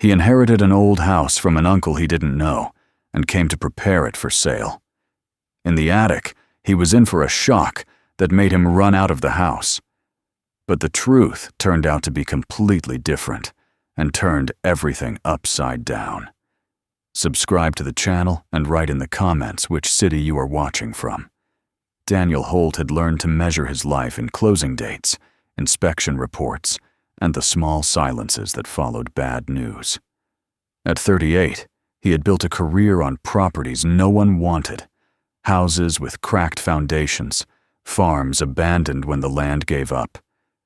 He inherited an old house from an uncle he didn't know and came to prepare it for sale. In the attic, he was in for a shock that made him run out of the house. But the truth turned out to be completely different and turned everything upside down. Subscribe to the channel and write in the comments which city you are watching from. Daniel Holt had learned to measure his life in closing dates, inspection reports, and the small silences that followed bad news. At 38, he had built a career on properties no one wanted, houses with cracked foundations, farms abandoned when the land gave up,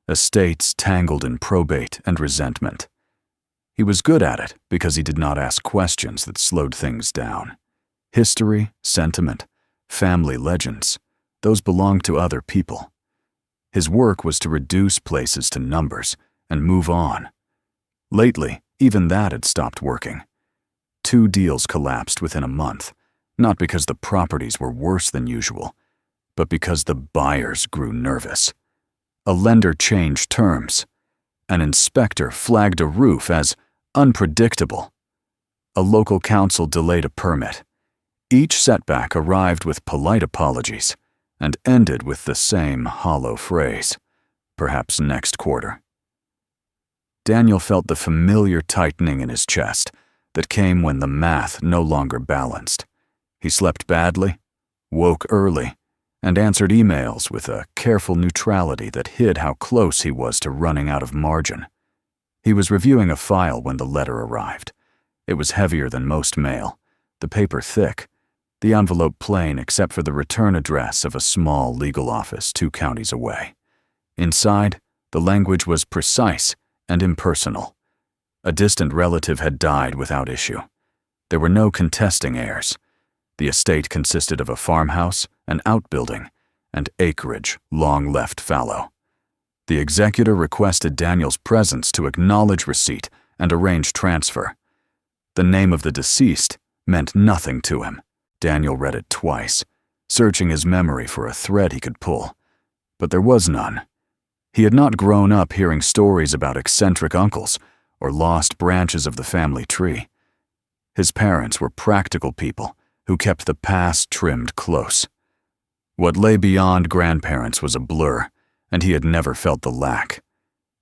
estates tangled in probate and resentment. He was good at it because he did not ask questions that slowed things down. History, sentiment, family legends, those belonged to other people. His work was to reduce places to numbers and move on. Lately, even that had stopped working. 2 deals collapsed within a month, not because the properties were worse than usual, but because the buyers grew nervous. A lender changed terms. An inspector flagged a roof as unpredictable. A local council delayed a permit. Each setback arrived with polite apologies and ended with the same hollow phrase, perhaps next quarter. Daniel felt the familiar tightening in his chest that came when the math no longer balanced. He slept badly, woke early, and answered emails with a careful neutrality that hid how close he was to running out of margin. He was reviewing a file when the letter arrived. It was heavier than most mail, the paper thick, the envelope plain except for the return address of a small legal office 2 counties away. Inside, the language was precise and impersonal. A distant relative had died without issue. There were no contesting heirs. The estate consisted of a farmhouse, an outbuilding, and acreage long left fallow. The executor requested Daniel's presence to acknowledge receipt and arrange transfer. The name of the deceased meant nothing to him. Daniel read it twice, searching his memory for a thread he could pull, but there was none. He had not grown up hearing stories about eccentric uncles or lost branches of the family tree. His parents were practical people who kept the past trimmed close. What lay beyond grandparents was a blur, and he had never felt the lack.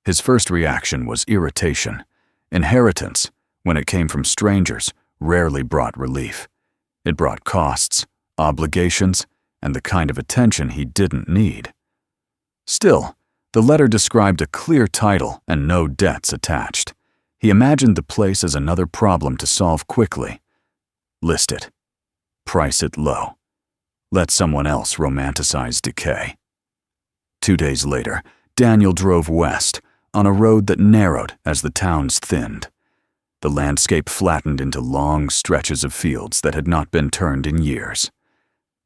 His first reaction was irritation. Inheritance, when it came from strangers, rarely brought relief. It brought costs, obligations, and the kind of attention he didn't need. Still, the letter described a clear title and no debts attached. He imagined the place as another problem to solve quickly. List it. Price it low. Let someone else romanticize decay. 2 days later, Daniel drove west, on a road that narrowed as the towns thinned. The landscape flattened into long stretches of fields that had not been turned in years.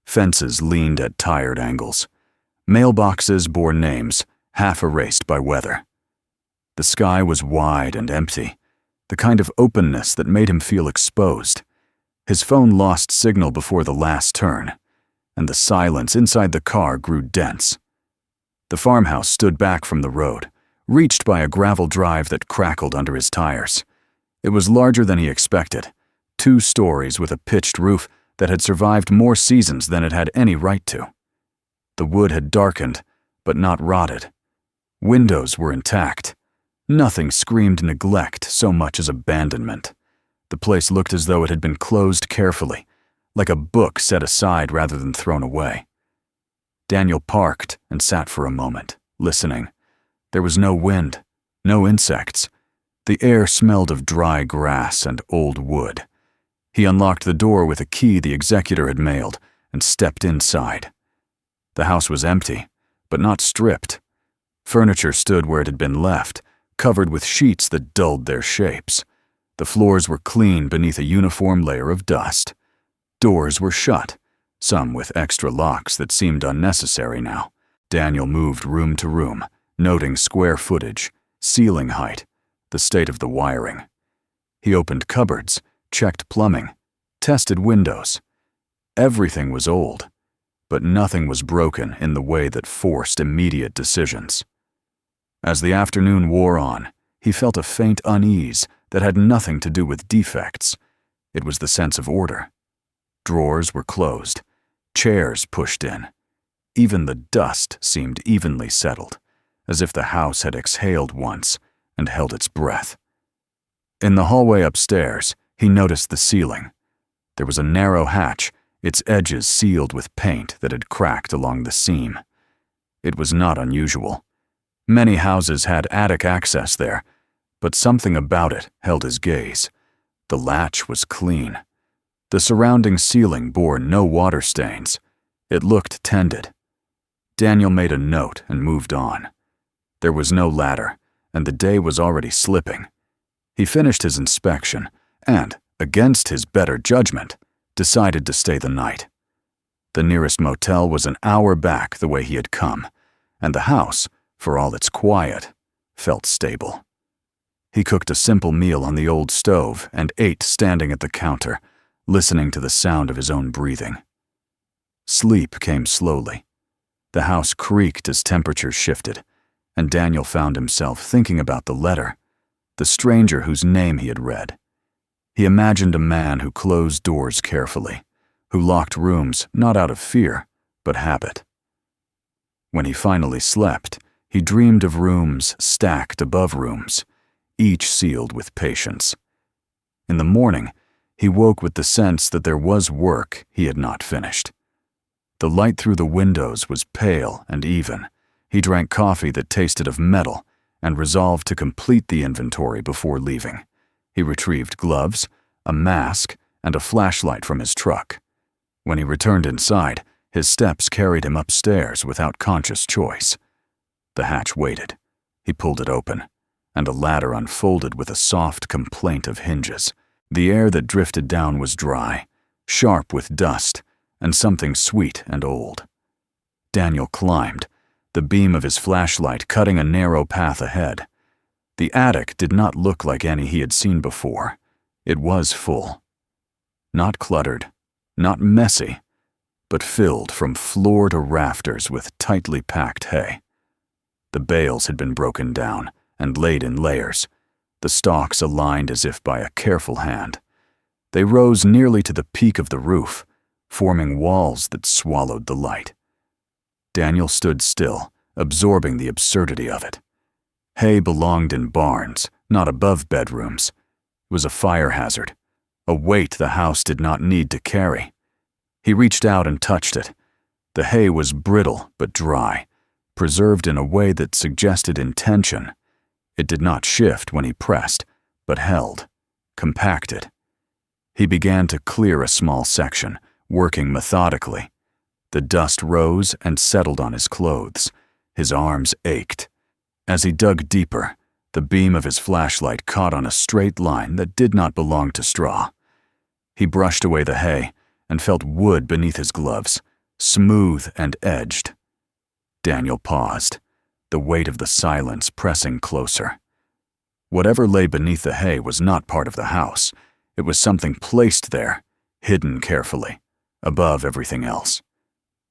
Fences leaned at tired angles. Mailboxes bore names, half erased by weather. The sky was wide and empty, the kind of openness that made him feel exposed. His phone lost signal before the last turn, and the silence inside the car grew dense. The farmhouse stood back from the road, reached by a gravel drive that crackled under his tires. It was larger than he expected, 2 stories with a pitched roof that had survived more seasons than it had any right to. The wood had darkened, but not rotted. Windows were intact. Nothing screamed neglect so much as abandonment. The place looked as though it had been closed carefully, like a book set aside rather than thrown away. Daniel parked and sat for a moment, listening. There was no wind, no insects. The air smelled of dry grass and old wood. He unlocked the door with a key the executor had mailed and stepped inside. The house was empty, but not stripped. Furniture stood where it had been left, covered with sheets that dulled their shapes. The floors were clean beneath a uniform layer of dust. Doors were shut, some with extra locks that seemed unnecessary now. Daniel moved room to room, noting square footage, ceiling height, the state of the wiring. He opened cupboards, checked plumbing, tested windows. Everything was old, but nothing was broken in the way that forced immediate decisions. As the afternoon wore on, he felt a faint unease that had nothing to do with defects. It was the sense of order. Drawers were closed, chairs pushed in. Even the dust seemed evenly settled, as if the house had exhaled once and held its breath. In the hallway upstairs, he noticed the ceiling. There was a narrow hatch, its edges sealed with paint that had cracked along the seam. It was not unusual. Many houses had attic access there, but something about it held his gaze. The latch was clean. The surrounding ceiling bore no water stains. It looked tended. Daniel made a note and moved on. There was no ladder, and the day was already slipping. He finished his inspection and, against his better judgment, decided to stay the night. The nearest motel was an hour back the way he had come, and the house, for all its quiet, felt stable. He cooked a simple meal on the old stove and ate standing at the counter, listening to the sound of his own breathing. Sleep came slowly. The house creaked as temperatures shifted, and Daniel found himself thinking about the letter, the stranger whose name he had read. He imagined a man who closed doors carefully, who locked rooms not out of fear, but habit. When he finally slept, he dreamed of rooms stacked above rooms, each sealed with patience. In the morning, he woke with the sense that there was work he had not finished. The light through the windows was pale and even. He drank coffee that tasted of metal and resolved to complete the inventory before leaving. He retrieved gloves, a mask, and a flashlight from his truck. When he returned inside, his steps carried him upstairs without conscious choice. The hatch waited. He pulled it open, and a ladder unfolded with a soft complaint of hinges. The air that drifted down was dry, sharp with dust, and something sweet and old. Daniel climbed, the beam of his flashlight cutting a narrow path ahead. The attic did not look like any he had seen before. It was full. Not cluttered, not messy, but filled from floor to rafters with tightly packed hay. The bales had been broken down and laid in layers, the stalks aligned as if by a careful hand. They rose nearly to the peak of the roof, forming walls that swallowed the light. Daniel stood still, absorbing the absurdity of it. Hay belonged in barns, not above bedrooms. It was a fire hazard, a weight the house did not need to carry. He reached out and touched it. The hay was brittle but dry, preserved in a way that suggested intention. It did not shift when he pressed, but held, compacted. He began to clear a small section, working methodically. The dust rose and settled on his clothes. His arms ached. As he dug deeper, the beam of his flashlight caught on a straight line that did not belong to straw. He brushed away the hay and felt wood beneath his gloves, smooth and edged. Daniel paused, the weight of the silence pressing closer. Whatever lay beneath the hay was not part of the house. It was something placed there, hidden carefully, above everything else.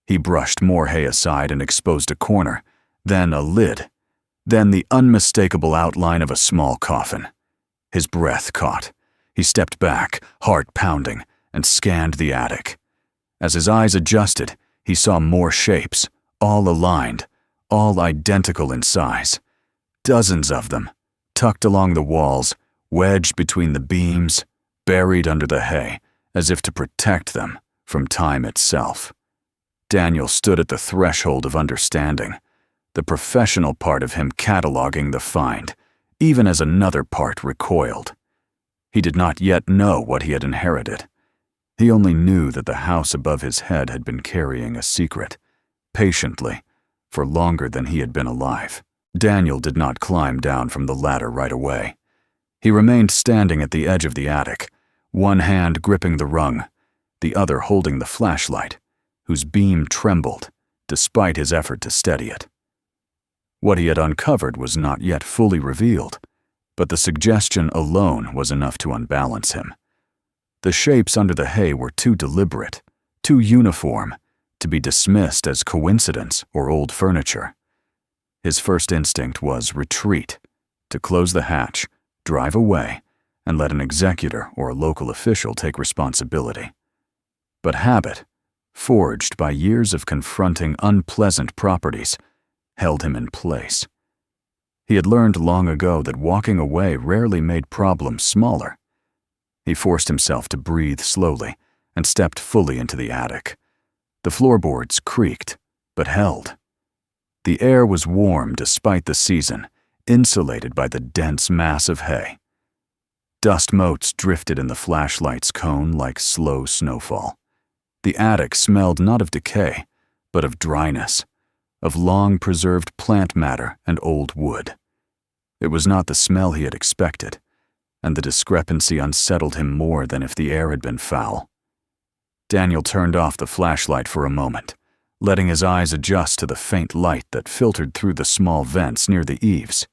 He brushed more hay aside and exposed a corner, then a lid, then the unmistakable outline of a small coffin. His breath caught. He stepped back, heart pounding, and scanned the attic. As his eyes adjusted, he saw more shapes, all aligned, all identical in size. Dozens of them, tucked along the walls, wedged between the beams, buried under the hay, as if to protect them from time itself. Daniel stood at the threshold of understanding, the professional part of him cataloging the find, even as another part recoiled. He did not yet know what he had inherited. He only knew that the house above his head had been carrying a secret, patiently, for longer than he had been alive. Daniel did not climb down from the ladder right away. He remained standing at the edge of the attic, one hand gripping the rung, the other holding the flashlight, whose beam trembled, despite his effort to steady it. What he had uncovered was not yet fully revealed, but the suggestion alone was enough to unbalance him. The shapes under the hay were too deliberate, too uniform, to be dismissed as coincidence or old furniture. His first instinct was retreat, to close the hatch, drive away, and let an executor or a local official take responsibility. But habit, forged by years of confronting unpleasant properties, held him in place. He had learned long ago that walking away rarely made problems smaller. He forced himself to breathe slowly and stepped fully into the attic. The floorboards creaked, but held. The air was warm despite the season, insulated by the dense mass of hay. Dust motes drifted in the flashlight's cone like slow snowfall. The attic smelled not of decay, but of dryness, of long-preserved plant matter and old wood. It was not the smell he had expected, and the discrepancy unsettled him more than if the air had been foul. Daniel turned off the flashlight for a moment, letting his eyes adjust to the faint light that filtered through the small vents near the eaves.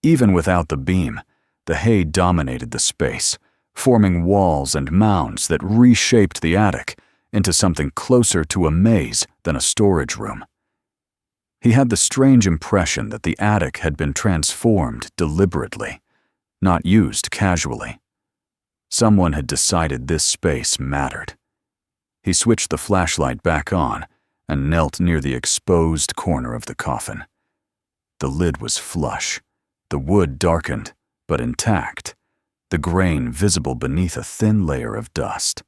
Even without the beam, the hay dominated the space, forming walls and mounds that reshaped the attic into something closer to a maze than a storage room. He had the strange impression that the attic had been transformed deliberately, not used casually. Someone had decided this space mattered. He switched the flashlight back on and knelt near the exposed corner of the coffin. The lid was flush, the wood darkened, but intact, the grain visible beneath a thin layer of dust.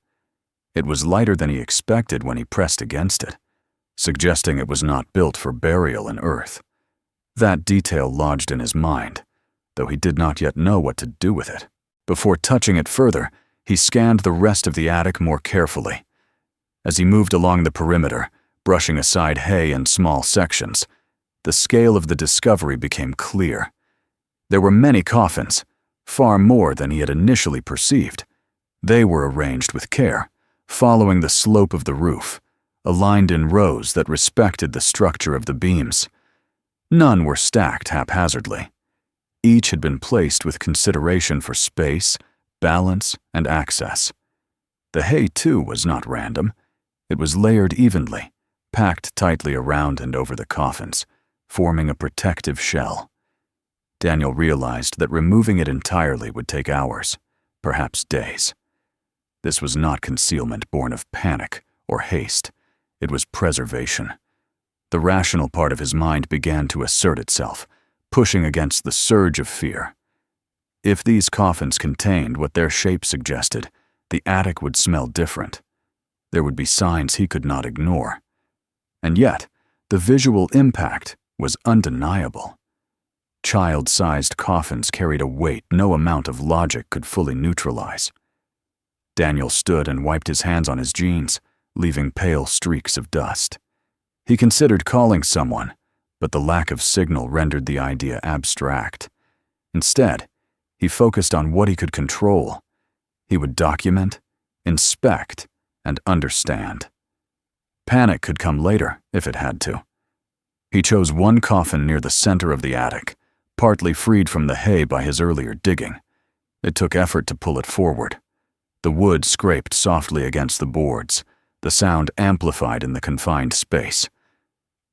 It was lighter than he expected when he pressed against it, suggesting it was not built for burial in earth. That detail lodged in his mind, though he did not yet know what to do with it. Before touching it further, he scanned the rest of the attic more carefully. As he moved along the perimeter, brushing aside hay in small sections, the scale of the discovery became clear. There were many coffins, far more than he had initially perceived. They were arranged with care, following the slope of the roof, aligned in rows that respected the structure of the beams. None were stacked haphazardly. Each had been placed with consideration for space, balance, and access. The hay, too, was not random. It was layered evenly, packed tightly around and over the coffins, forming a protective shell. Daniel realized that removing it entirely would take hours, perhaps days. This was not concealment born of panic or haste. It was preservation. The rational part of his mind began to assert itself, pushing against the surge of fear. If these coffins contained what their shape suggested, the attic would smell different. There would be signs he could not ignore. And yet, the visual impact was undeniable. Child-sized coffins carried a weight no amount of logic could fully neutralize. Daniel stood and wiped his hands on his jeans, leaving pale streaks of dust. He considered calling someone, but the lack of signal rendered the idea abstract. Instead, he focused on what he could control. He would document, inspect, and understand. Panic could come later, if it had to. He chose one coffin near the center of the attic, partly freed from the hay by his earlier digging. It took effort to pull it forward. The wood scraped softly against the boards, the sound amplified in the confined space.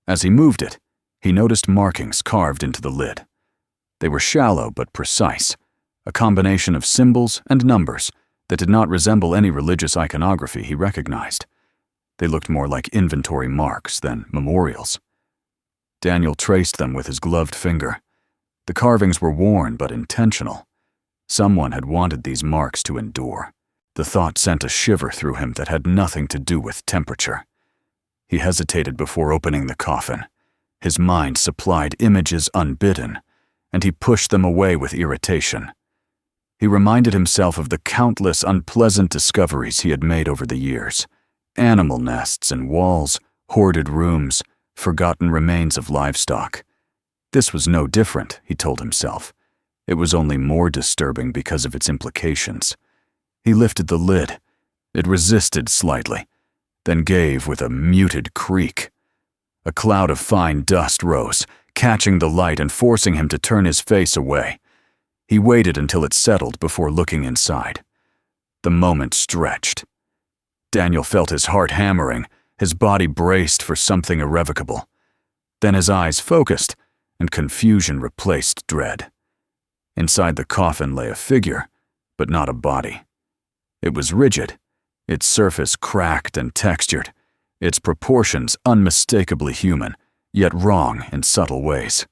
As he moved it, he noticed markings carved into the lid. They were shallow but precise, a combination of symbols and numbers that did not resemble any religious iconography he recognized. They looked more like inventory marks than memorials. Daniel traced them with his gloved finger. The carvings were worn but intentional. Someone had wanted these marks to endure. The thought sent a shiver through him that had nothing to do with temperature. He hesitated before opening the coffin. His mind supplied images unbidden, and he pushed them away with irritation. He reminded himself of the countless unpleasant discoveries he had made over the years. Animal nests in walls, hoarded rooms, forgotten remains of livestock. This was no different, he told himself. It was only more disturbing because of its implications. He lifted the lid. It resisted slightly, then gave with a muted creak. A cloud of fine dust rose, catching the light and forcing him to turn his face away. He waited until it settled before looking inside. The moment stretched. Daniel felt his heart hammering, his body braced for something irrevocable. Then his eyes focused, and confusion replaced dread. Inside the coffin lay a figure, but not a body. It was rigid, its surface cracked and textured, its proportions unmistakably human, yet wrong in subtle ways.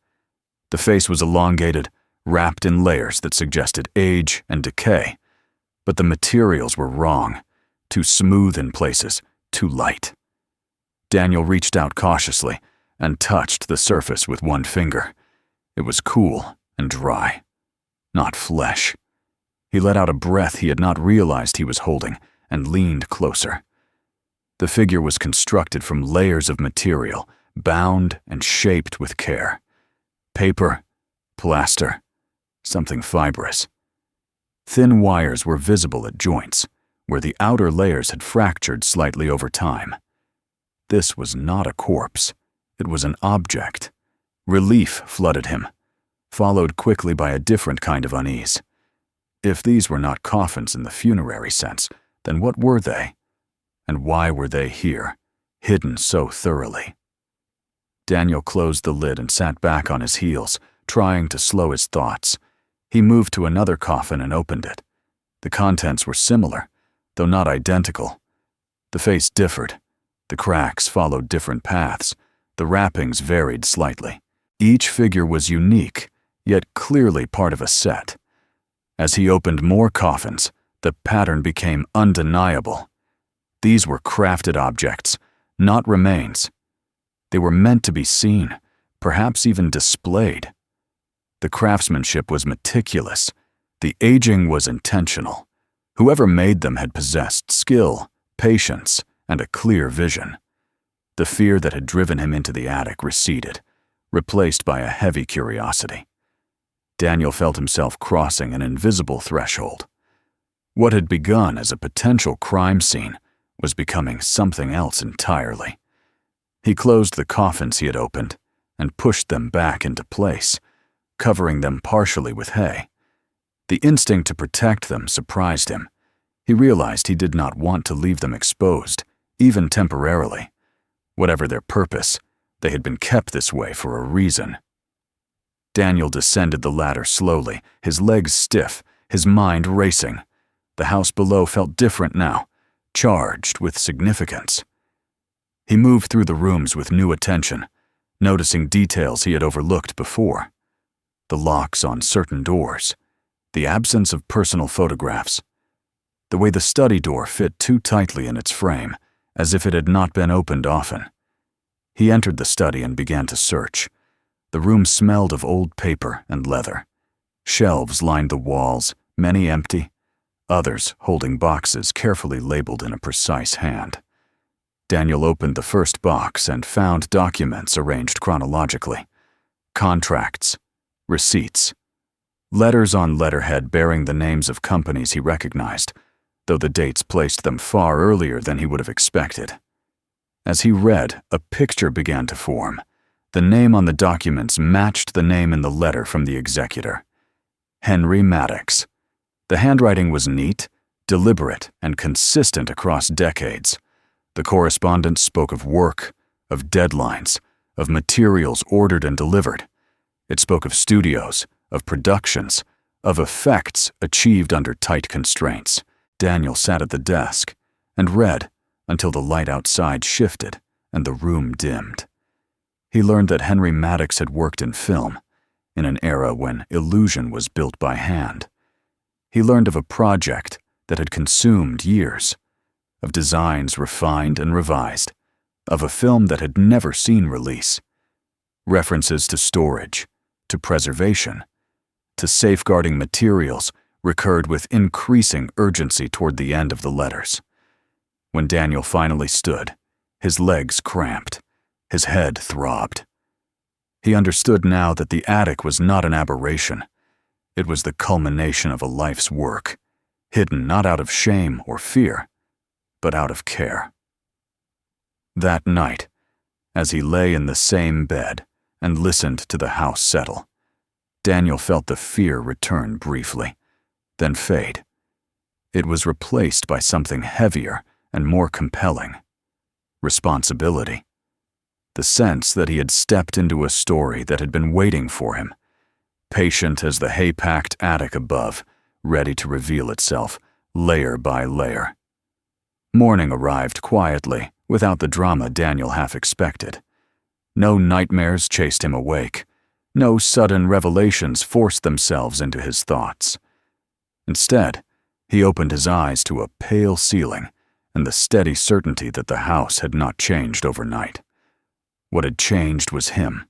The face was elongated, wrapped in layers that suggested age and decay, but the materials were wrong, too smooth in places, too light. Daniel reached out cautiously and touched the surface with one finger. It was cool and dry, not flesh. He let out a breath he had not realized he was holding and leaned closer. The figure was constructed from layers of material, bound and shaped with care. Paper, plaster, something fibrous. Thin wires were visible at joints, where the outer layers had fractured slightly over time. This was not a corpse. It was an object. Relief flooded him, followed quickly by a different kind of unease. If these were not coffins in the funerary sense, then what were they? And why were they here, hidden so thoroughly? Daniel closed the lid and sat back on his heels, trying to slow his thoughts. He moved to another coffin and opened it. The contents were similar, though not identical. The face differed. The cracks followed different paths. The wrappings varied slightly. Each figure was unique, yet clearly part of a set. As he opened more coffins, the pattern became undeniable. These were crafted objects, not remains. They were meant to be seen, perhaps even displayed. The craftsmanship was meticulous. The aging was intentional. Whoever made them had possessed skill, patience, and a clear vision. The fear that had driven him into the attic receded, replaced by a heavy curiosity. Daniel felt himself crossing an invisible threshold. What had begun as a potential crime scene was becoming something else entirely. He closed the coffins he had opened and pushed them back into place, covering them partially with hay. The instinct to protect them surprised him. He realized he did not want to leave them exposed, even temporarily. Whatever their purpose, they had been kept this way for a reason. Daniel descended the ladder slowly, his legs stiff, his mind racing. The house below felt different now, charged with significance. He moved through the rooms with new attention, noticing details he had overlooked before. The locks on certain doors, the absence of personal photographs, the way the study door fit too tightly in its frame, as if it had not been opened often. He entered the study and began to search. The room smelled of old paper and leather. Shelves lined the walls, many empty, others holding boxes carefully labeled in a precise hand. Daniel opened the first box and found documents arranged chronologically. Contracts, receipts, letters on letterhead bearing the names of companies he recognized, though the dates placed them far earlier than he would have expected. As he read, a picture began to form. The name on the documents matched the name in the letter from the executor. Henry Maddox. The handwriting was neat, deliberate, and consistent across decades. The correspondence spoke of work, of deadlines, of materials ordered and delivered. It spoke of studios, of productions, of effects achieved under tight constraints. Daniel sat at the desk and read until the light outside shifted and the room dimmed. He learned that Henry Maddox had worked in film, in an era when illusion was built by hand. He learned of a project that had consumed years, of designs refined and revised, of a film that had never seen release. References to storage, to preservation, to safeguarding materials recurred with increasing urgency toward the end of the letters. When Daniel finally stood, his legs cramped, his head throbbed. He understood now that the attic was not an aberration. It was the culmination of a life's work, hidden not out of shame or fear, but out of care. That night, as he lay in the same bed and listened to the house settle, Daniel felt the fear return briefly, then fade. It was replaced by something heavier and more compelling: responsibility. The sense that he had stepped into a story that had been waiting for him, patient as the hay-packed attic above, ready to reveal itself, layer by layer. Morning arrived quietly, without the drama Daniel half expected. No nightmares chased him awake. No sudden revelations forced themselves into his thoughts. Instead, he opened his eyes to a pale ceiling and the steady certainty that the house had not changed overnight. What had changed was him.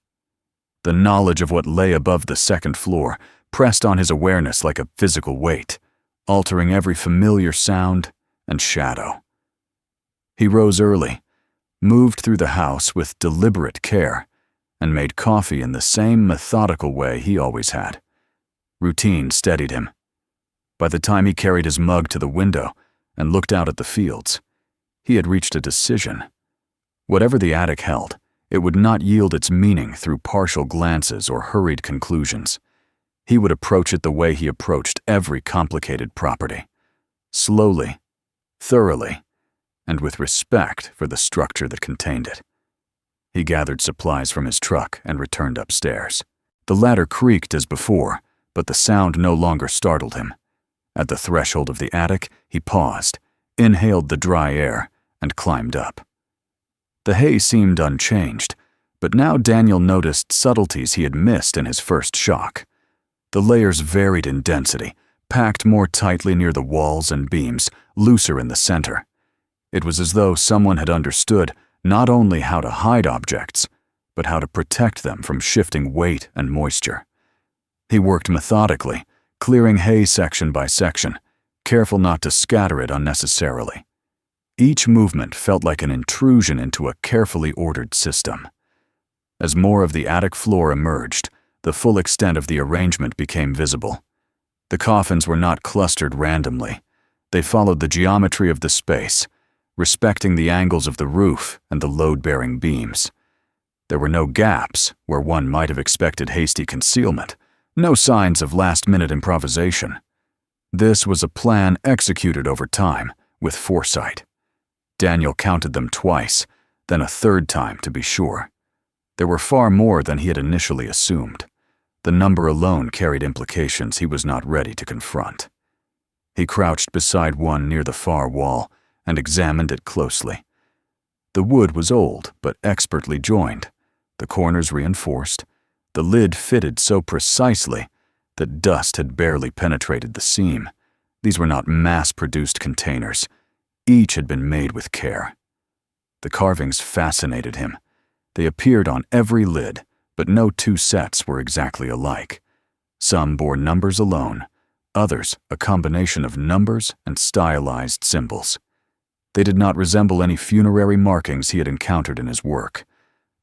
The knowledge of what lay above the second floor pressed on his awareness like a physical weight, altering every familiar sound and shadow. He rose early, moved through the house with deliberate care, and made coffee in the same methodical way he always had. Routine steadied him. By the time he carried his mug to the window and looked out at the fields, he had reached a decision. Whatever the attic held, it would not yield its meaning through partial glances or hurried conclusions. He would approach it the way he approached every complicated property. Slowly, thoroughly, and with respect for the structure that contained it. He gathered supplies from his truck and returned upstairs. The ladder creaked as before, but the sound no longer startled him. At the threshold of the attic, he paused, inhaled the dry air, and climbed up. The hay seemed unchanged, but now Daniel noticed subtleties he had missed in his first shock. The layers varied in density, packed more tightly near the walls and beams, looser in the center. It was as though someone had understood not only how to hide objects, but how to protect them from shifting weight and moisture. He worked methodically, clearing hay section by section, careful not to scatter it unnecessarily. Each movement felt like an intrusion into a carefully ordered system. As more of the attic floor emerged, the full extent of the arrangement became visible. The coffins were not clustered randomly. They followed the geometry of the space, respecting the angles of the roof and the load-bearing beams. There were no gaps where one might have expected hasty concealment, no signs of last-minute improvisation. This was a plan executed over time, with foresight. Daniel counted them twice, then a third time to be sure. There were far more than he had initially assumed. The number alone carried implications he was not ready to confront. He crouched beside one near the far wall and examined it closely. The wood was old but expertly joined, the corners reinforced, the lid fitted so precisely that dust had barely penetrated the seam. These were not mass-produced containers. Each had been made with care. The carvings fascinated him. They appeared on every lid, but no two sets were exactly alike. Some bore numbers alone, others a combination of numbers and stylized symbols. They did not resemble any funerary markings he had encountered in his work.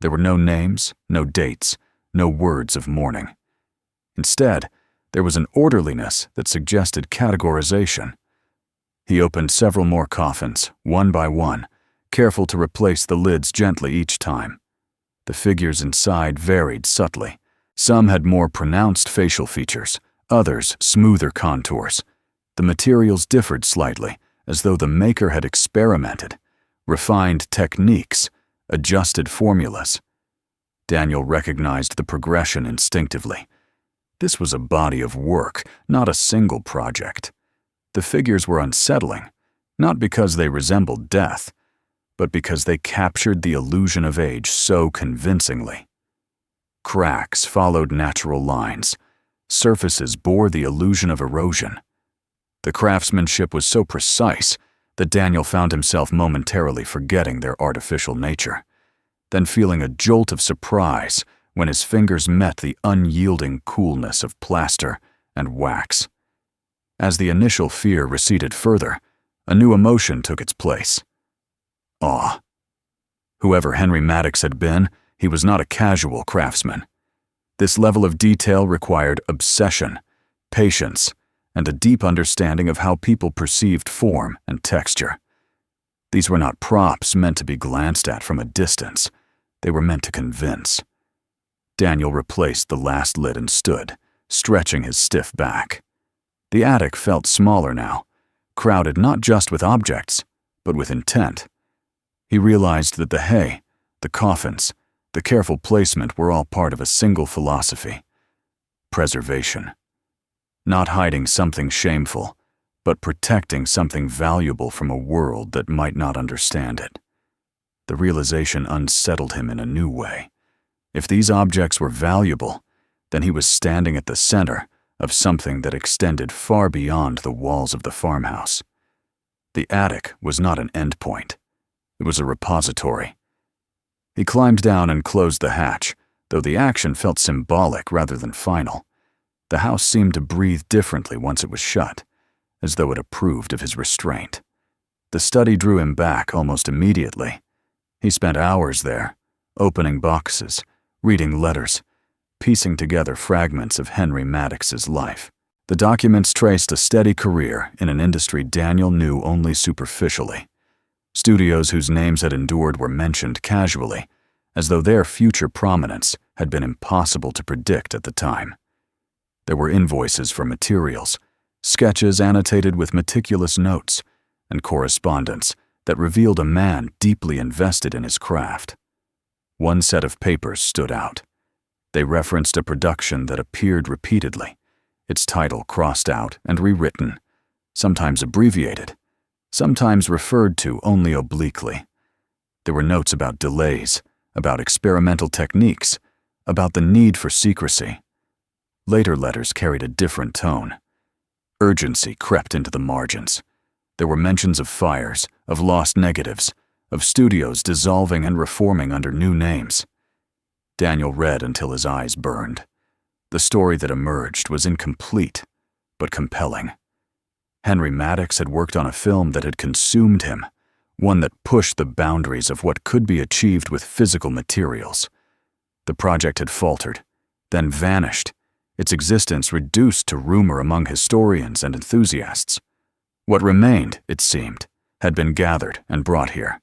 There were no names, no dates, no words of mourning. Instead, there was an orderliness that suggested categorization. He opened several more coffins, one by one, careful to replace the lids gently each time. The figures inside varied subtly. Some had more pronounced facial features, others smoother contours. The materials differed slightly, as though the maker had experimented, refined techniques, adjusted formulas. Daniel recognized the progression instinctively. This was a body of work, not a single project. The figures were unsettling, not because they resembled death, but because they captured the illusion of age so convincingly. Cracks followed natural lines. Surfaces bore the illusion of erosion. The craftsmanship was so precise that Daniel found himself momentarily forgetting their artificial nature, then feeling a jolt of surprise when his fingers met the unyielding coolness of plaster and wax. As the initial fear receded further, a new emotion took its place. Awe. Whoever Henry Maddox had been, he was not a casual craftsman. This level of detail required obsession, patience, and a deep understanding of how people perceived form and texture. These were not props meant to be glanced at from a distance. They were meant to convince. Daniel replaced the last lid and stood, stretching his stiff back. The attic felt smaller now, crowded not just with objects, but with intent. He realized that the hay, the coffins, the careful placement were all part of a single philosophy: preservation. not hiding something shameful, but protecting something valuable from a world that might not understand it. The realization unsettled him in a new way. If these objects were valuable, then he was standing at the center of something that extended far beyond the walls of the farmhouse. The attic was not an endpoint. It was a repository. He climbed down and closed the hatch, though the action felt symbolic rather than final. The house seemed to breathe differently once it was shut, as though it approved of his restraint. The study drew him back almost immediately. He spent hours there, opening boxes, reading letters, piecing together fragments of Henry Maddox's life. The documents traced a steady career in an industry Daniel knew only superficially. Studios whose names had endured were mentioned casually, as though their future prominence had been impossible to predict at the time. There were invoices for materials, sketches annotated with meticulous notes, and correspondence that revealed a man deeply invested in his craft. One set of papers stood out. They referenced a production that appeared repeatedly, its title crossed out and rewritten, sometimes abbreviated, sometimes referred to only obliquely. There were notes about delays, about experimental techniques, about the need for secrecy. Later letters carried a different tone. Urgency crept into the margins. There were mentions of fires, of lost negatives, of studios dissolving and reforming under new names. Daniel read until his eyes burned. The story that emerged was incomplete, but compelling. Henry Maddox had worked on a film that had consumed him, one that pushed the boundaries of what could be achieved with physical materials. The project had faltered, then vanished, its existence reduced to rumor among historians and enthusiasts. What remained, it seemed, had been gathered and brought here.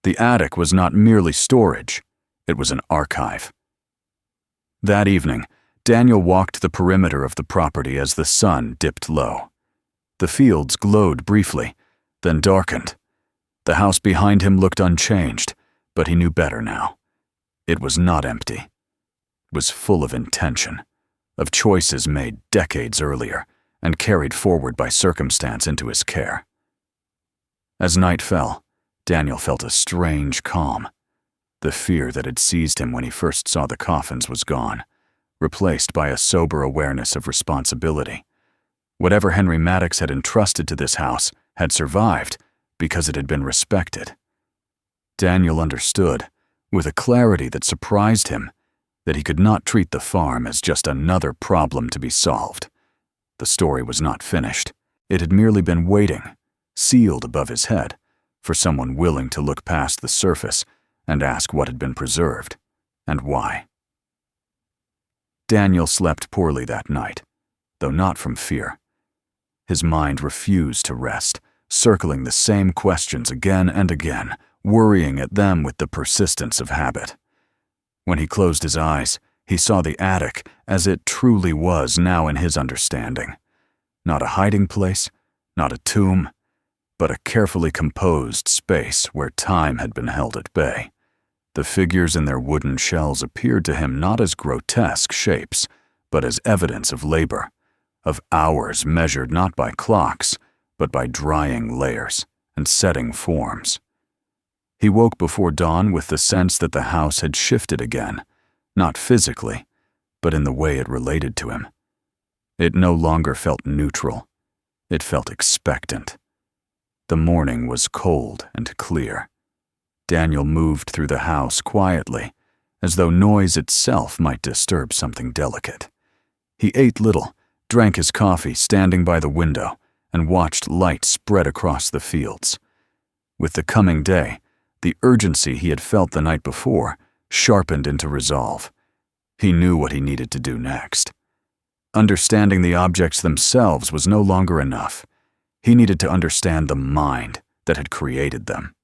The attic was not merely storage, it was an archive. That evening, Daniel walked the perimeter of the property as the sun dipped low. The fields glowed briefly, then darkened. The house behind him looked unchanged, but he knew better now. It was not empty. It was full of intention, of choices made decades earlier and carried forward by circumstance into his care. As night fell, Daniel felt a strange calm. The fear that had seized him when he first saw the Coffins was gone, replaced by a sober awareness of responsibility. Whatever Henry Maddox had entrusted to this house had survived because it had been respected. Daniel understood, with a clarity that surprised him, that he could not treat the farm as just another problem to be solved. The story was not finished. It had merely been waiting, sealed above his head, for someone willing to look past the surface and ask what had been preserved, and why. Daniel slept poorly that night, though not from fear. His mind refused to rest, circling the same questions again and again, worrying at them with the persistence of habit. When he closed his eyes, he saw the attic as it truly was now in his understanding. Not a hiding place, not a tomb, but a carefully composed space where time had been held at bay. The figures in their wooden shells appeared to him not as grotesque shapes, but as evidence of labor, of hours measured not by clocks, but by drying layers and setting forms. He woke before dawn with the sense that the house had shifted again, not physically, but in the way it related to him. It no longer felt neutral. It felt expectant. The morning was cold and clear. Daniel moved through the house quietly, as though noise itself might disturb something delicate. He ate little, drank his coffee standing by the window, and watched light spread across the fields. With the coming day, the urgency he had felt the night before sharpened into resolve. He knew what he needed to do next. Understanding the objects themselves was no longer enough. He needed to understand the mind that had created them.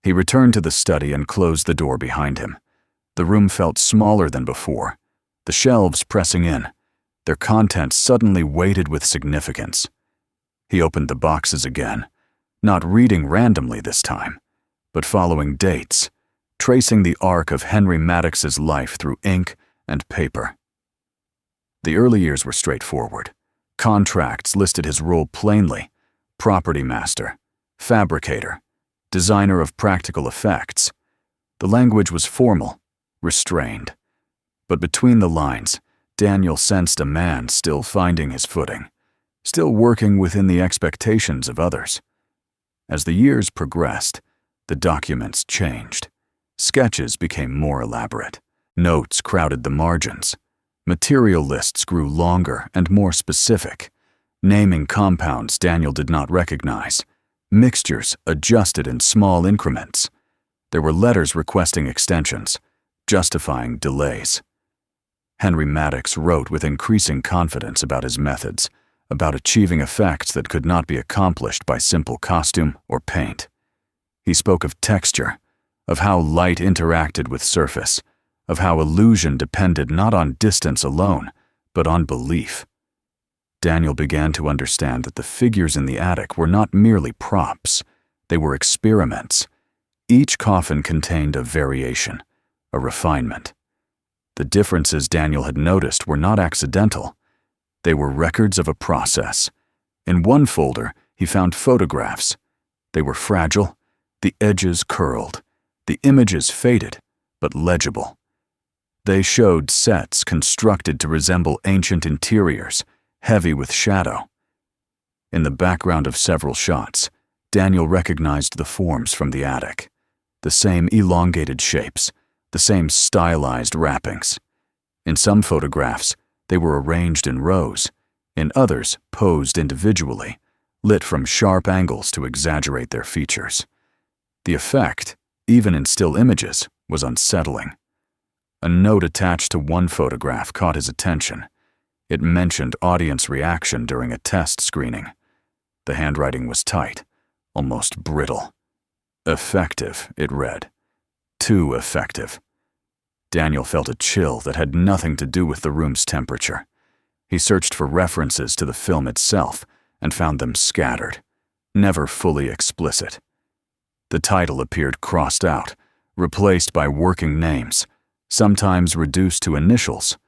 He returned to the study and closed the door behind him. The room felt smaller than before, the shelves pressing in, their contents suddenly weighted with significance. He opened the boxes again, not reading randomly this time, but following dates, tracing the arc of Henry Maddox's life through ink and paper. The early years were straightforward. Contracts listed his role plainly: property master, fabricator, designer of practical effects. The language was formal, restrained. But between the lines, Daniel sensed a man still finding his footing, still working within the expectations of others. As the years progressed, the documents changed. Sketches became more elaborate. Notes crowded the margins. Material lists grew longer and more specific, naming compounds Daniel did not recognize, mixtures adjusted in small increments. There were letters requesting extensions, justifying delays. Henry Maddox wrote with increasing confidence about his methods, about achieving effects that could not be accomplished by simple costume or paint. He spoke of texture, of how light interacted with surface, of how illusion depended not on distance alone, but on belief. Daniel began to understand that the figures in the attic were not merely props, they were experiments. Each coffin contained a variation, a refinement. The differences Daniel had noticed were not accidental. They were records of a process. In one folder, he found photographs. They were fragile, the edges curled, the images faded, but legible. They showed sets constructed to resemble ancient interiors, heavy with shadow. In the background of several shots, Daniel recognized the forms from the attic, the same elongated shapes, the same stylized wrappings. In some photographs, they were arranged in rows, in others posed individually, lit from sharp angles to exaggerate their features. The effect, even in still images, was unsettling. A note attached to one photograph caught his attention. It mentioned audience reaction during a test screening. The handwriting was tight, almost brittle. Effective, it read. Too effective. Daniel felt a chill that had nothing to do with the room's temperature. He searched for references to the film itself and found them scattered, never fully explicit. The title appeared crossed out, replaced by working names, sometimes reduced to initials.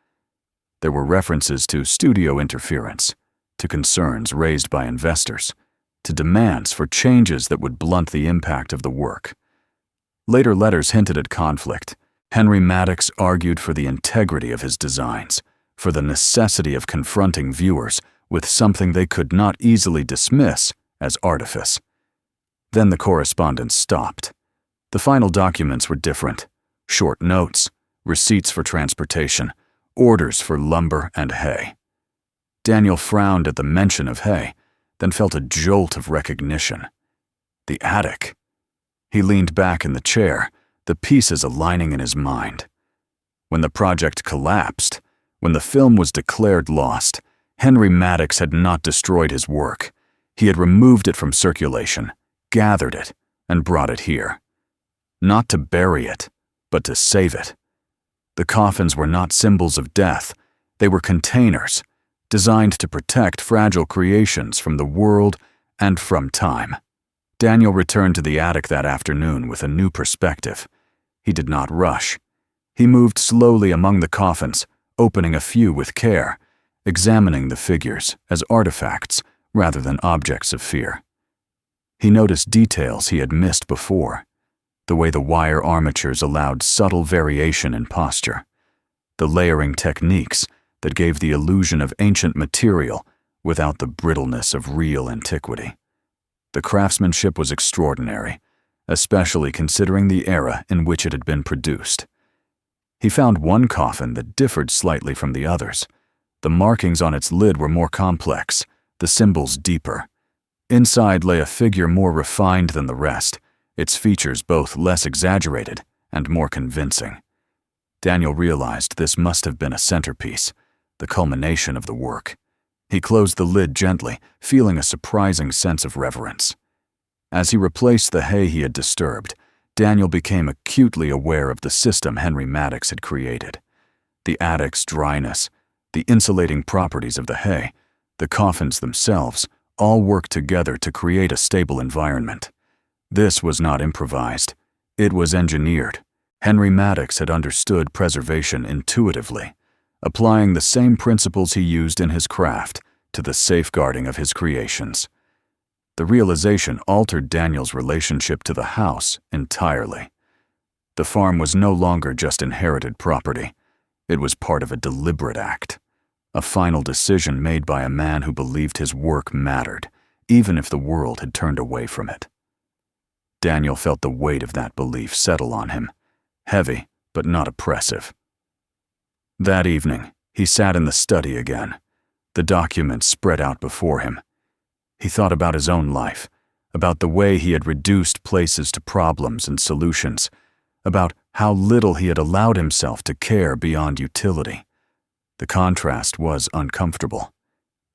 There were references to studio interference, to concerns raised by investors, to demands for changes that would blunt the impact of the work. Later letters hinted at conflict. Henry Maddox argued for the integrity of his designs, for the necessity of confronting viewers with something they could not easily dismiss as artifice. Then the correspondence stopped. The final documents were different: short notes, receipts for transportation, orders for lumber and hay. Daniel frowned at the mention of hay, then felt a jolt of recognition. The attic. He leaned back in the chair, the pieces aligning in his mind. When the project collapsed, when the film was declared lost, Henry Maddox had not destroyed his work. He had removed it from circulation, gathered it, and brought it here. Not to bury it, but to save it. The coffins were not symbols of death. They were containers, designed to protect fragile creations from the world and from time. Daniel returned to the attic that afternoon with a new perspective. He did not rush. He moved slowly among the coffins, opening a few with care, examining the figures as artifacts rather than objects of fear. He noticed details he had missed before: the way the wire armatures allowed subtle variation in posture, the layering techniques that gave the illusion of ancient material without the brittleness of real antiquity. The craftsmanship was extraordinary, especially considering the era in which it had been produced. He found one coffin that differed slightly from the others. The markings on its lid were more complex, the symbols deeper. Inside lay a figure more refined than the rest, its features both less exaggerated and more convincing. Daniel realized this must have been a centerpiece, the culmination of the work. He closed the lid gently, feeling a surprising sense of reverence. As he replaced the hay he had disturbed, Daniel became acutely aware of the system Henry Maddox had created. The attic's dryness, the insulating properties of the hay, the coffins themselves, all worked together to create a stable environment. This was not improvised. It was engineered. Henry Maddox had understood preservation intuitively, applying the same principles he used in his craft to the safeguarding of his creations. The realization altered Daniel's relationship to the house entirely. The farm was no longer just inherited property. It was part of a deliberate act, a final decision made by a man who believed his work mattered, even if the world had turned away from it. Daniel felt the weight of that belief settle on him, heavy but not oppressive. That evening, he sat in the study again, the documents spread out before him. He thought about his own life, about the way he had reduced places to problems and solutions, about how little he had allowed himself to care beyond utility. The contrast was uncomfortable.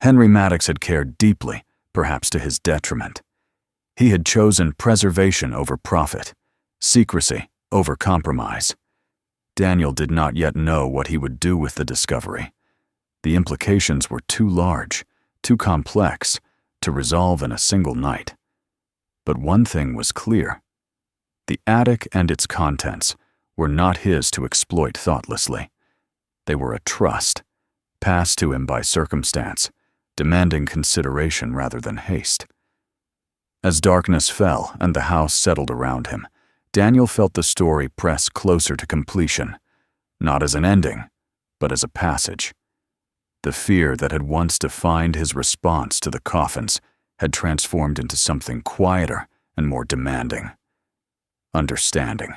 Henry Maddox had cared deeply, perhaps to his detriment. He had chosen preservation over profit, secrecy over compromise. Daniel did not yet know what he would do with the discovery. The implications were too large, too complex, to resolve in a single night. But one thing was clear. The attic and its contents were not his to exploit thoughtlessly. They were a trust, passed to him by circumstance, demanding consideration rather than haste. As darkness fell and the house settled around him, Daniel felt the story press closer to completion, not as an ending, but as a passage. The fear that had once defined his response to the Coffins had transformed into something quieter and more demanding. Understanding.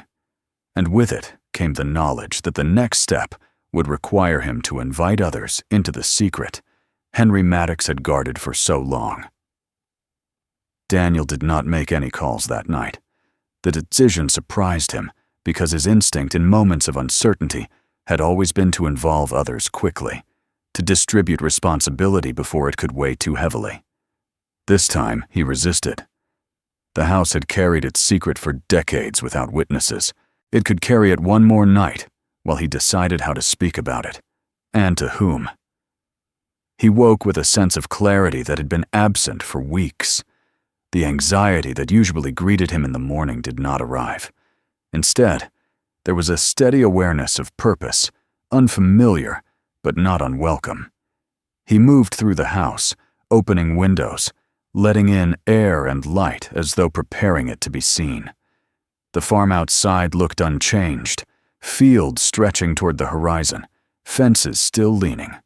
And with it came the knowledge that the next step would require him to invite others into the secret Henry Maddox had guarded for so long. Daniel did not make any calls that night. The decision surprised him because his instinct in moments of uncertainty had always been to involve others quickly, to distribute responsibility before it could weigh too heavily. This time, he resisted. The house had carried its secret for decades without witnesses. It could carry it one more night while he decided how to speak about it, and to whom. He woke with a sense of clarity that had been absent for weeks. The anxiety that usually greeted him in the morning did not arrive. Instead, there was a steady awareness of purpose, unfamiliar but not unwelcome. He moved through the house, opening windows, letting in air and light as though preparing it to be seen. The farm outside looked unchanged, fields stretching toward the horizon, fences still leaning,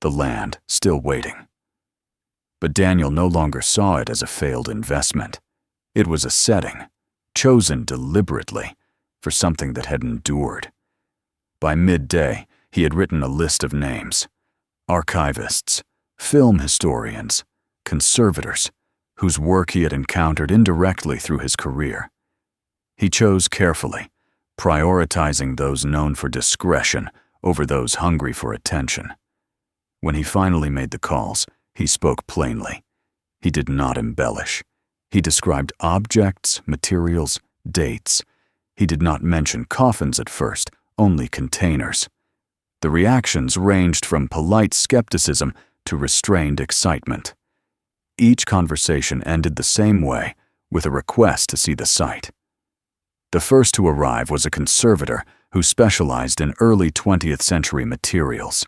the land still waiting. But Daniel no longer saw it as a failed investment. It was a setting, chosen deliberately, for something that had endured. By midday, he had written a list of names: archivists, film historians, conservators, whose work he had encountered indirectly through his career. He chose carefully, prioritizing those known for discretion over those hungry for attention. When he finally made the calls, he spoke plainly. He did not embellish. He described objects, materials, dates. He did not mention coffins at first, only containers. The reactions ranged from polite skepticism to restrained excitement. Each conversation ended the same way, with a request to see the site. The first to arrive was a conservator who specialized in early 20th century materials.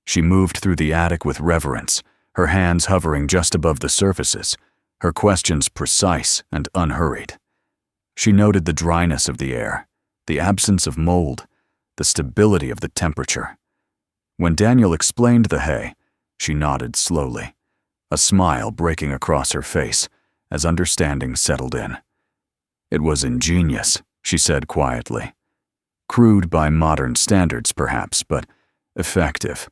She moved through the attic with reverence, her hands hovering just above the surfaces, her questions precise and unhurried. She noted the dryness of the air, the absence of mold, the stability of the temperature. When Daniel explained the hay, she nodded slowly, a smile breaking across her face as understanding settled in. It was ingenious, she said quietly. Crude by modern standards, perhaps, but effective.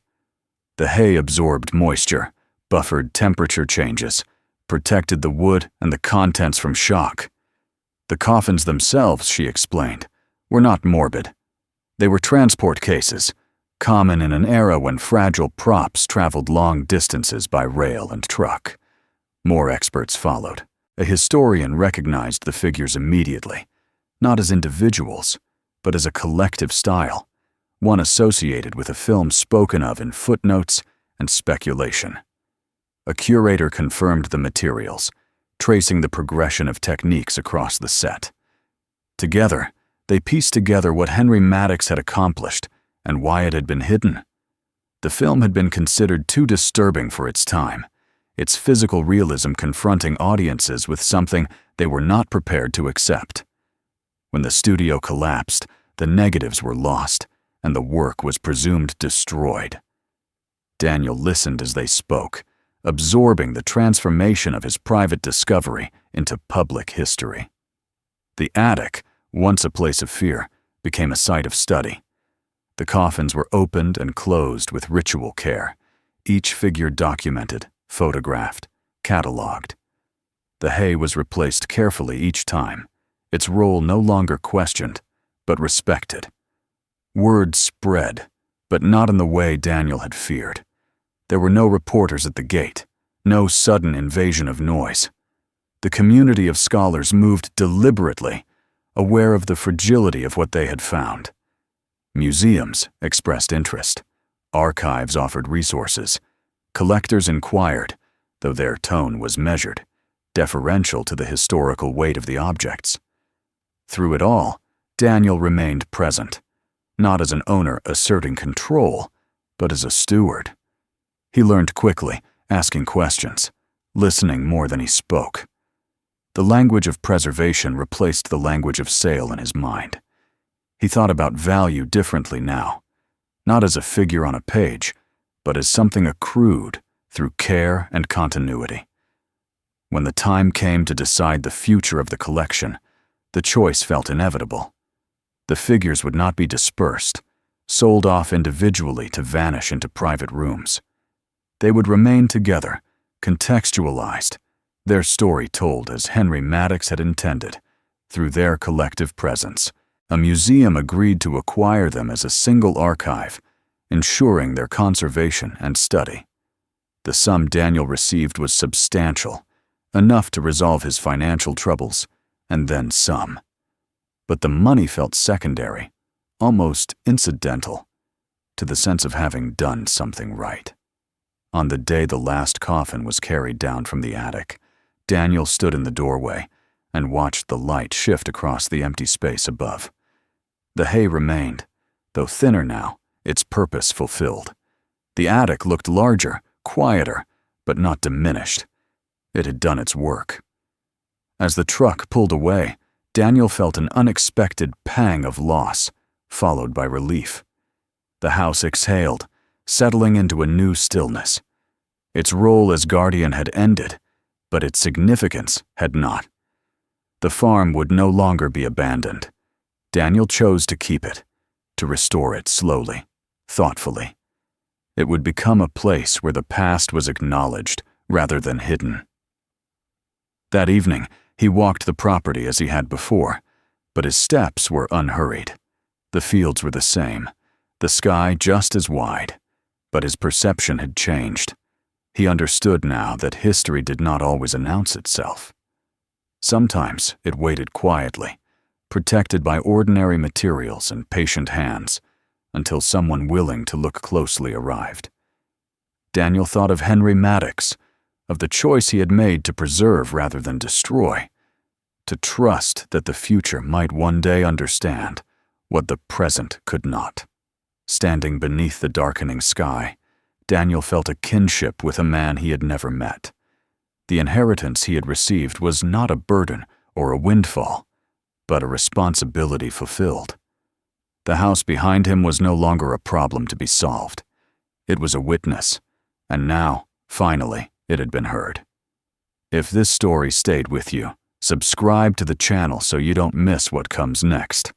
The hay absorbed moisture, buffered temperature changes, protected the wood and the contents from shock. The coffins themselves, she explained, were not morbid. They were transport cases, common in an era when fragile props traveled long distances by rail and truck. More experts followed. A historian recognized the figures immediately, not as individuals, but as a collective style, one associated with a film spoken of in footnotes and speculation. A curator confirmed the materials, tracing the progression of techniques across the set. Together, they pieced together what Henry Maddox had accomplished and why it had been hidden. The film had been considered too disturbing for its time, its physical realism confronting audiences with something they were not prepared to accept. When the studio collapsed, the negatives were lost, and the work was presumed destroyed. Daniel listened as they spoke, absorbing the transformation of his private discovery into public history. The attic, once a place of fear, became a site of study. The coffins were opened and closed with ritual care, each figure documented, photographed, catalogued. The hay was replaced carefully each time, its role no longer questioned, but respected. Word spread, but not in the way Daniel had feared. There were no reporters at the gate, no sudden invasion of noise. The community of scholars moved deliberately, aware of the fragility of what they had found. Museums expressed interest. Archives offered resources. Collectors inquired, though their tone was measured, deferential to the historical weight of the objects. Through it all, Daniel remained present, not as an owner asserting control, but as a steward. He learned quickly, asking questions, listening more than he spoke. The language of preservation replaced the language of sale in his mind. He thought about value differently now, not as a figure on a page, but as something accrued through care and continuity. When the time came to decide the future of the collection, the choice felt inevitable. The figures would not be dispersed, sold off individually to vanish into private rooms. They would remain together, contextualized, their story told as Henry Maddox had intended, through their collective presence. A museum agreed to acquire them as a single archive, ensuring their conservation and study. The sum Daniel received was substantial, enough to resolve his financial troubles, and then some. But the money felt secondary, almost incidental, to the sense of having done something right. On the day the last coffin was carried down from the attic, Daniel stood in the doorway and watched the light shift across the empty space above. The hay remained, though thinner now, its purpose fulfilled. The attic looked larger, quieter, but not diminished. It had done its work. As the truck pulled away, Daniel felt an unexpected pang of loss, followed by relief. The house exhaled, settling into a new stillness. Its role as guardian had ended, but its significance had not. The farm would no longer be abandoned. Daniel chose to keep it, to restore it slowly, thoughtfully. It would become a place where the past was acknowledged rather than hidden. That evening, he walked the property as he had before, but his steps were unhurried. The fields were the same, the sky just as wide, but his perception had changed. He understood now that history did not always announce itself. Sometimes it waited quietly, protected by ordinary materials and patient hands, until someone willing to look closely arrived. Daniel thought of Henry Maddox, of the choice he had made to preserve rather than destroy, to trust that the future might one day understand what the present could not. Standing beneath the darkening sky, Daniel felt a kinship with a man he had never met. The inheritance he had received was not a burden or a windfall, but a responsibility fulfilled. The house behind him was no longer a problem to be solved. It was a witness, and now, finally, it had been heard. If this story stayed with you, subscribe to the channel so you don't miss what comes next.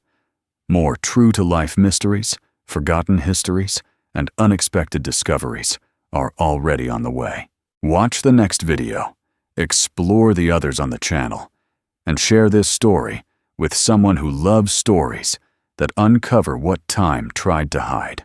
More true-to-life mysteries, forgotten histories, and unexpected discoveries are already on the way. Watch the next video, explore the others on the channel, and share this story with someone who loves stories that uncover what time tried to hide.